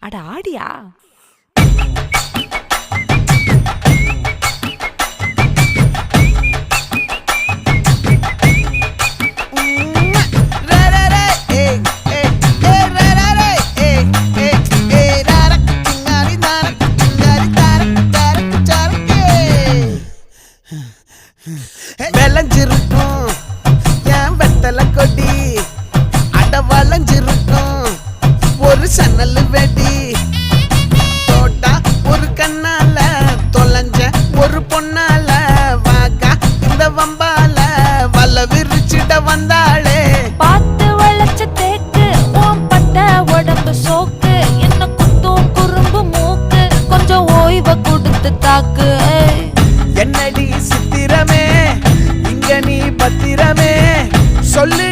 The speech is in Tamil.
அட ஆடியா? விளைஞ்சிருக்கும் என் வெத்தலை கொடி, அட வளைஞ்சிருக்கும் ஒரு சன்னல் வெடி. தோட்டா ஒரு கண்ணால தொலைஞ்ச ஒரு பொண்ணால வாக்கா இந்த வம்பால வல விரிச்சிட வந்தாளே. பார்த்து வளைச்ச தேக்கு ஓம் பட்ட உடம்பு சோக்கு, என்ன குத்தும் குறும்பு மூக்கு, கொஞ்சம் ஓய்வை கொடுத்து தாக்கு. என்னடி சித்திரமே இங்க நீ பத்திரமே சொல்லு